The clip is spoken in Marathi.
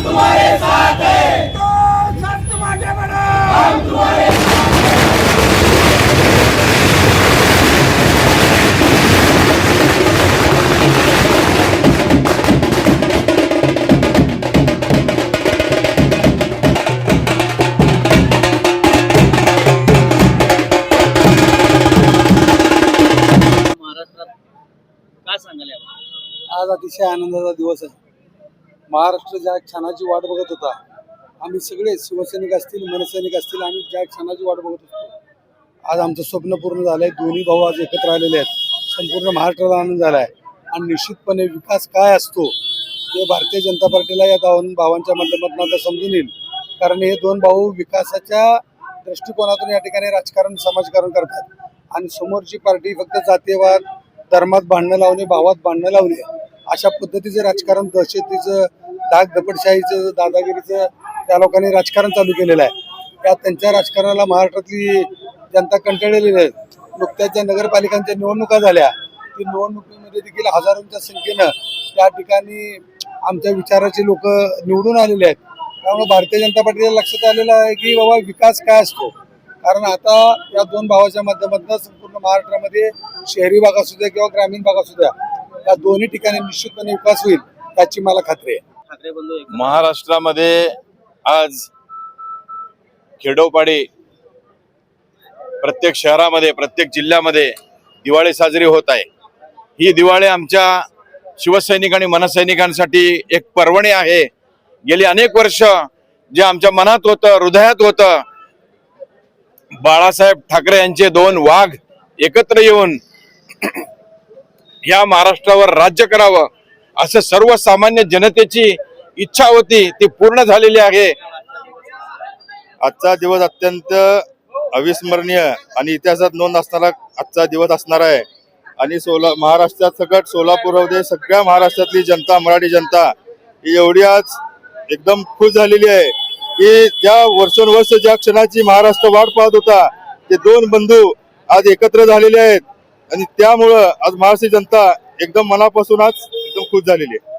हम तुम्हारे साथ हैं। तो सख्त आगे बढ़ो, हम तुम्हारे काय सांगाल यावर? आज अतिशय आनंदाचा दिवस आहे. महाराष्ट्र ज्या क्षणाची वाट बघत होता, आम्ही सगळे शिवसैनिक असतील, मनसैनिक असतील, आम्ही ज्या क्षणाची वाट बघत होतो, आज आमचं स्वप्न पूर्ण झालंय. दोन्ही भाऊ आज एकत्र आलेले आहेत. संपूर्ण महाराष्ट्राला आनंद झाला आहे. आणि निश्चितपणे विकास काय असतो हे भारतीय जनता पार्टीला या दोन भावांच्या माध्यमातून आता समजून येईल. कारण हे दोन भाऊ विकासाच्या दृष्टिकोनातून या ठिकाणी राजकारण समाजकारण करतात आणि समोरची पार्टी फक्त जातीयवाद, धर्मात भांडणं लावणे, भावात भांडणं लावणे, अशा पद्धतीचं राजकारण, दहशतीचं, दगडशाहीचं, दादागिरीचं त्या लोकांनी राजकारण चालू केलेलं आहे. त्या त्यांच्या राजकारणाला महाराष्ट्रातली जनता कंटाळलेली आहे. नुकत्याच ज्या नगरपालिकांच्या निवडणुका झाल्या, ती निवडणुकीमध्ये देखील हजारोंच्या संख्येनं त्या ठिकाणी आमच्या विचाराचे लोक निवडून आलेले आहेत. त्यामुळे भारतीय जनता पार्टीला लक्षात आलेलं आहे की बाबा विकास काय असतो. कारण आता या दोन भावाच्या माध्यमातून संपूर्ण महाराष्ट्रामध्ये शहरी भाग असू द्या किंवा ग्रामीण भाग असू द्या, या दोन्ही ठिकाणी निश्चितपणे विकास होईल याची मला खात्री आहे. ठाकरे बंधू महाराष्ट्रामध्ये आज खेडोपाडी प्रत्येक शहरामध्ये, प्रत्येक जिल्ह्यामध्ये दिवाळी साजरी होत आहे. ही दिवाळी आमच्या शिवसैनिक आणि मनसैनिकांसाठी एक पर्वणी आहे. गेली अनेक वर्ष जे आमच्या मनात होतं, हृदयात होतं, बाळासाहेब ठाकरे यांचे दोन वाघ एकत्र येऊन या महाराष्ट्रावर राज्य करावं असं सर्वसामान्य जनतेची इच्छा होती, ती पूर्ण झालेली आहे. आजचा दिवस अत्यंत अविस्मरणीय आणि इतिहासात नोंद असणारा आजचा दिवस असणार आहे. आणि महाराष्ट्रात सकट सोलापूरमध्ये सगळ्या महाराष्ट्रातली जनता, मराठी जनता ही एवढी आज एकदम खुश झालेली आहे की ज्या वर्षोनवर्ष ज्या क्षणाची महाराष्ट्र वाट पाहत होता, ते दोन बंधू आज एकत्र झालेले आहेत. आणि त्यामुळं आज महाराष्ट्र जनता एकदम मनापासून आज एकदम खुश झालेली आहे.